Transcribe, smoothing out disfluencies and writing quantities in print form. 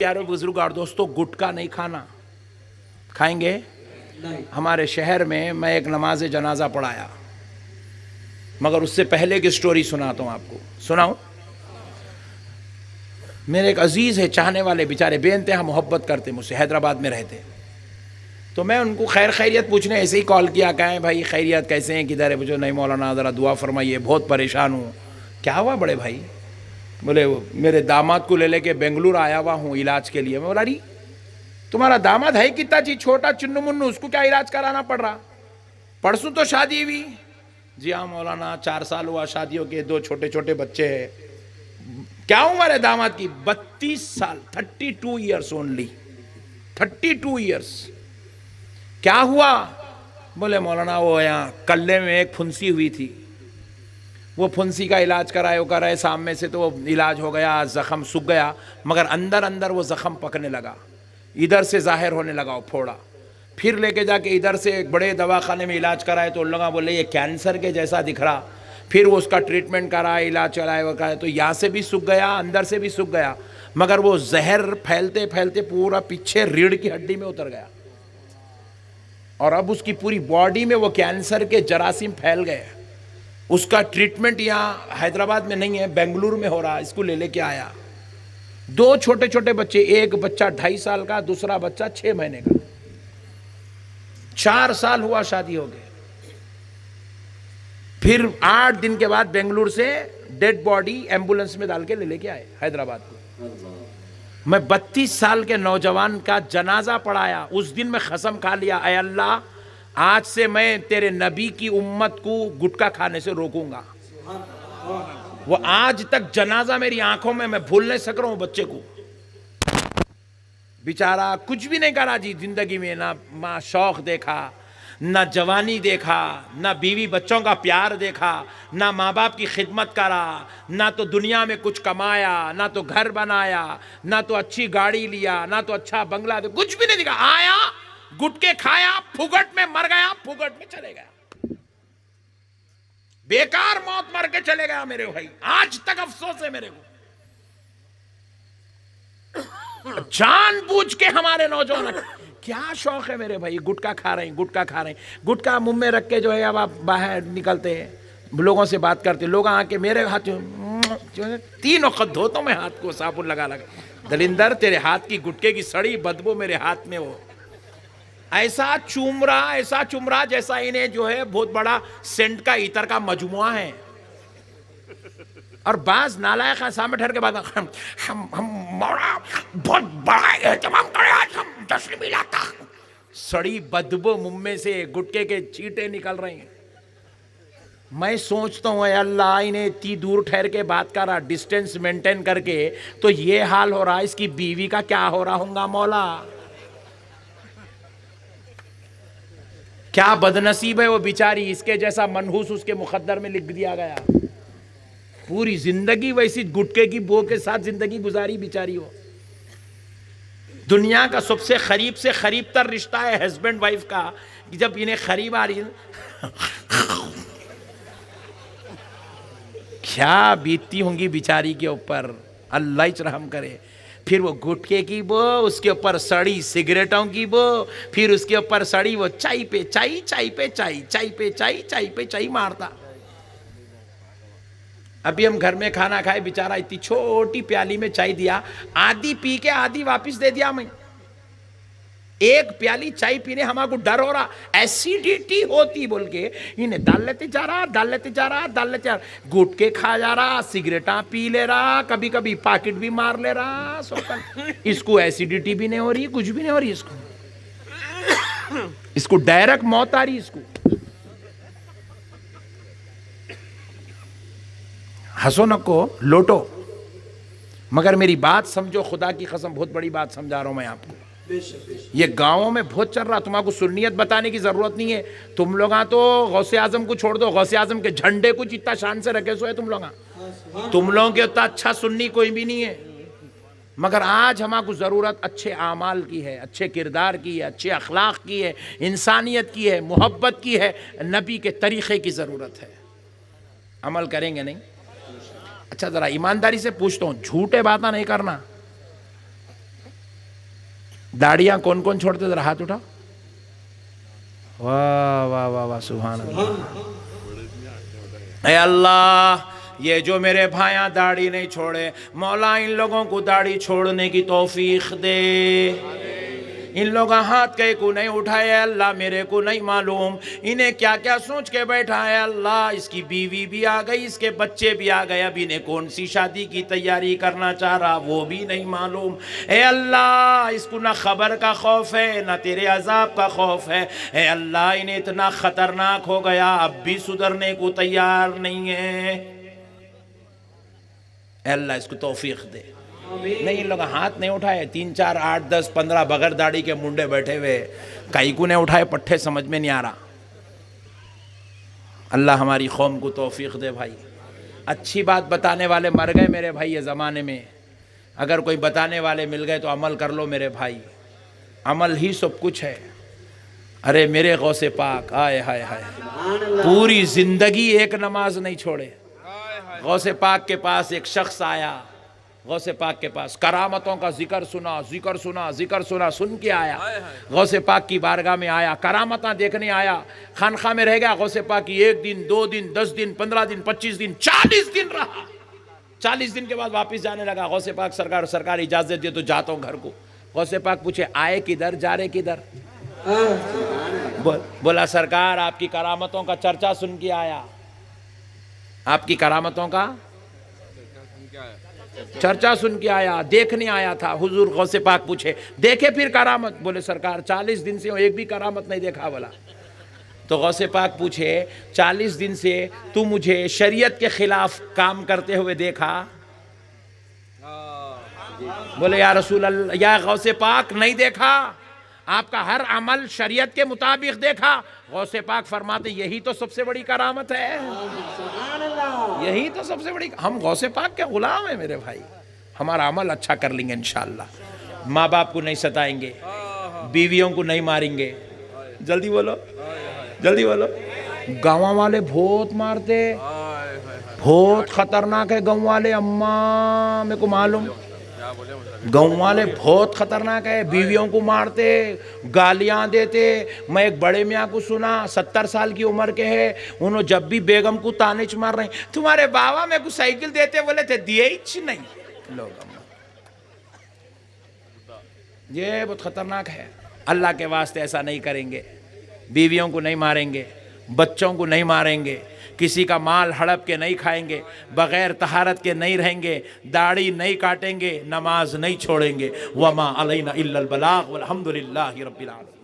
प्यारे बुजुर्ग और दोस्तों, गुटखा नहीं खाना, खाएंगे नहीं। हमारे शहर में मैं एक नमाज जनाजा पढ़ाया, मगर उससे पहले की स्टोरी सुनाता हूँ आपको। सुनाऊं? मेरे एक अजीज़ है, चाहने वाले बेचारे बेइंतहा मोहब्बत करते मुझसे, हैदराबाद में रहते। तो मैं उनको खैर खैरियत पूछने ऐसे ही कॉल किया, कहें भाई खैरियत कैसे हैं, किधर है? मुझे नहीं मौलाना ज़रा दुआ फरमाइए, बहुत परेशान हूँ। क्या हुआ बड़े भाई? बोले मेरे दामाद को ले लेके बेंगलुरु आया हुआ हूँ इलाज के लिए। मैं बोला अरे तुम्हारा दामाद है कितना चीज, छोटा चुन्नू मुन्नू, उसको क्या इलाज कराना पड़ रहा? परसों तो शादी हुई। जी हाँ मौलाना, 4 साल हुआ शादियों के, 2 छोटे छोटे बच्चे हैं। क्या उम्र है दामाद की? 32 साल, 32 ईयर्स ओनली, 32 ईयर्स। क्या हुआ? बोले मौलाना वो यहाँ कल्ले में एक फुंसी हुई थी, वो फुंसी का इलाज कराए सामने से तो इलाज हो गया, ज़ख़म सूख गया, मगर अंदर अंदर वो ज़ख़म पकने लगा, इधर से ज़ाहिर होने लगा वो फोड़ा। फिर लेके जाके इधर से एक बड़े दवाखाने में इलाज कराए तो लोग बोले ये कैंसर के जैसा दिख रहा। फिर वो उसका ट्रीटमेंट कराया, इलाज चलाए वो कराए तो यहाँ से भी सूख गया, अंदर से भी सूख गया, मगर वो जहर फैलते फैलते पूरा पीछे रीढ़ की हड्डी में उतर गया और अब उसकी पूरी बॉडी में वो कैंसर के जरासीम फैल गए। उसका ट्रीटमेंट यहाँ हैदराबाद में नहीं है, बेंगलुरु में हो रहा। इसको ले लेके आया। 2 छोटे छोटे बच्चे, एक बच्चा 2.5 साल का, दूसरा बच्चा 6 महीने का। 4 साल हुआ शादी हो गए। फिर 8 दिन के बाद बेंगलुरु से डेड बॉडी एम्बुलेंस में डाल के ले लेके आए हैदराबाद को। मैं 32 साल के नौजवान का जनाजा पढ़ाया। उस दिन मैं कसम खा लिया, ऐ अल्लाह आज से मैं तेरे नबी की उम्मत को गुटखा खाने से रोकूंगा। वो आज तक जनाजा मेरी आंखों में, मैं भूल नहीं सक रहा हूं। बच्चे को बेचारा कुछ भी नहीं करा जी जिंदगी में, ना माँ शौक देखा, ना जवानी देखा, ना बीवी बच्चों का प्यार देखा, ना माँ बाप की खिदमत करा, ना तो दुनिया में कुछ कमाया, ना तो घर बनाया, ना तो अच्छी गाड़ी लिया, ना तो अच्छा बंगला, कुछ भी नहीं दिखा। आया, गुटके खाया, फुगट में मर गया, फुगट में चले गया, बेकार मौत, मर के चले गया मेरे भाई। आज तक अफसोस है मेरे को। जानबूझ के हमारे नौजवान, क्या शौक है मेरे भाई, गुटखा खा रहे हैं, गुटखा खा रहे हैं। गुटखा मुंह में रख के जो है अब आप बाहर निकलते हैं, लोगों से बात करते, लोग आके मेरे हाथ 3 वक्त धोता हूं मैं हाथ को साबुन लगा लगा। दलिंदर तेरे हाथ की गुटके की सड़ी बदबू मेरे हाथ में हो। ऐसा चूम रहा जैसा इन्हें जो है बहुत बड़ा सेंट का इतर का मजमुआ है। और बाज नालायक सामने ठहर के बाद हम मौला बहुत बड़ा एहतमाम करे, आज हम जश्न मिलाता। सड़ी बदबू मुंह में से गुटके के छींटे निकल रहे हैं। मैं सोचता हूँ अल्लाह इन्हें इतनी दूर ठहर के बात कर रहा, डिस्टेंस मेंटेन करके, तो ये हाल हो रहा, इसकी बीवी का क्या हो रहा होगा मौला। क्या बदनसीब है वो बेचारी, इसके जैसा मनहूस उसके मुकद्दर में लिख दिया गया। पूरी जिंदगी वैसी गुटके की बो के साथ जिंदगी गुजारी बेचारी हो। दुनिया का सबसे करीब से करीब तर रिश्ता है हस्बैंड वाइफ का, कि जब इन्हें करीब आ रही क्या बीतती होंगी बेचारी के ऊपर, अल्लाह ही रहम करे। फिर वो गुटके की बो, उसके ऊपर सड़ी सिगरेटों की बो, फिर उसके ऊपर सड़ी वो चाय पे चाय, चाय पे चाय, चाय पे चाय, चाय पे चाय मारता। अभी हम घर में खाना खाए, बेचारा इतनी छोटी प्याली में चाय दिया, आधी पी के आधी वापस दे दिया। मैं 1 प्याली चाय पीने हमारे को डर हो रहा, एसिडिटी होती बोल के इन्हें डाल लेते जा रहा, गुटके खा जा रहा, सिगरेटा पी ले रहा, कभी कभी पॉकेट भी मार ले रहा। इसको एसिडिटी भी नहीं हो रही, कुछ भी नहीं हो रही, इसको डायरेक्ट मौत आ रही। इसको हंसो नको लोटो, मगर मेरी बात समझो, खुदा की कसम बहुत बड़ी बात समझा रहा हूं मैं आपको। ये गांवों में बहुत चल रहा, तुम्हारा सुन्नियत बताने की जरूरत नहीं है। तुम लोग तो गौसे आजम को छोड़ दो, गौसे आजम के झंडे कुछ इतना शान से रखे सो है तुम लोगों के उतना अच्छा सुन्नी कोई भी नहीं है। मगर आज हमारे जरूरत अच्छे आमाल की है, अच्छे किरदार की है, अच्छे अखलाक की है, इंसानियत की है, मोहब्बत की है, नबी के तरीक़े की ज़रूरत है। अमल करेंगे नहीं? अच्छा ज़रा ईमानदारी से पूछता हूँ, झूठे बातें नहीं करना। दाढ़ियाँ कौन कौन छोड़ते थे, हाथ उठा। वाह वाह वाह वाह, सुभान अल्लाह। ऐ अल्लाह, ये जो मेरे भाइयाँ दाढ़ी नहीं छोड़े, मौला इन लोगों को दाढ़ी छोड़ने की तौफीक दे। इन लोग हाथ कहीं को नहीं उठाए अल्लाह, मेरे को नहीं मालूम इन्हें क्या क्या सोच के बैठा है अल्लाह। इसकी बीवी भी आ गई, इसके बच्चे भी आ गए, अब इन्हें कौन सी शादी की तैयारी करना चाह रहा वो भी नहीं मालूम। ए अल्लाह, इसको ना खबर का खौफ है ना तेरे अजाब का खौफ है। ए अल्लाह, इन्हें इतना खतरनाक हो गया, अब भी सुधरने को तैयार नहीं है। ए अल्लाह, इसको तौफीक दे। नहीं, इन लोग हाथ नहीं उठाए, 3 4 8 10 15 बगैर दाढ़ी के मुंडे बैठे हुए, कई को ने उठाए, पट्टे समझ में नहीं आ रहा। अल्लाह हमारी कौम को तौफीक दे भाई। अच्छी बात बताने वाले मर गए मेरे भाई ये ज़माने में, अगर कोई बताने वाले मिल गए तो अमल कर लो मेरे भाई, अमल ही सब कुछ है। अरे मेरे गौसे पाक, आए हाय हाय, पूरी ज़िंदगी एक नमाज नहीं छोड़े। गौसे पाक के पास एक शख्स आया, गौसे पाक के पास करामतों का जिक्र सुना, जिक्र सुना, जिक्र सुना, सुन के आया, गौसे पाक की बारगाह में आया, करामतां देखने आया, खानखा में रह गया। गौसे पाक की 1 दिन 2 दिन 10 दिन 15 दिन 25 दिन 40 दिन रहा। 40 दिन के बाद वापस जाने लगा। गौसे पाक सरकार इजाजत दे तो जाता हूँ घर को। गौसे पाक पूछे आए किधर, जा रहे किधर? बोला सरकार आपकी करामतों का चर्चा सुन के आया, आपकी करामतों का चर्चा सुन के आया, देखने आया था। हुजूर गौसे पाक पूछे देखे फिर करामत? बोले सरकार 40 दिन से एक भी करामत नहीं देखा। बोला तो गौसे पाक पूछे 40 दिन से तू मुझे शरीयत के खिलाफ काम करते हुए देखा? बोले या रसूल अल्लाह, या गौसे पाक नहीं देखा, आपका हर अमल शरीयत के मुताबिक देखा। गौसे पाक फरमाते यही तो सबसे बड़ी करामत है, यही तो सबसे बड़ी। हम गौसे पाक के गुलाम हैं मेरे भाई, हमारा अमल अच्छा कर लेंगे इंशाअल्लाह। माँ बाप को नहीं सताएंगे, बीवियों को नहीं मारेंगे। जल्दी बोलो, जल्दी बोलो। गाँव वाले बहुत मारते, बहुत खतरनाक है गाँव वाले। अम्मा मेरे को मालूम, गाँव वाले बहुत खतरनाक है, बीवियों को मारते, गालियां देते। मैं एक बड़े मियाँ को सुना, 70 साल की उम्र के हैं, उन्होंने जब भी बेगम को तानिच मार रहे, तुम्हारे बाबा मेरे को साइकिल देते, बोले थे दिए ही नहीं लोग। ये बहुत खतरनाक है। अल्लाह के वास्ते ऐसा नहीं करेंगे, बीवियों को नहीं मारेंगे, बच्चों को नहीं मारेंगे, किसी का माल हड़प के नहीं खाएंगे, बग़ैर तहारत के नहीं रहेंगे, दाढ़ी नहीं काटेंगे, नमाज नहीं छोड़ेंगे। वमा अलैना इल्लल बलाग वल्हम्दुलिल्लाहि रब्बिल आलमीन।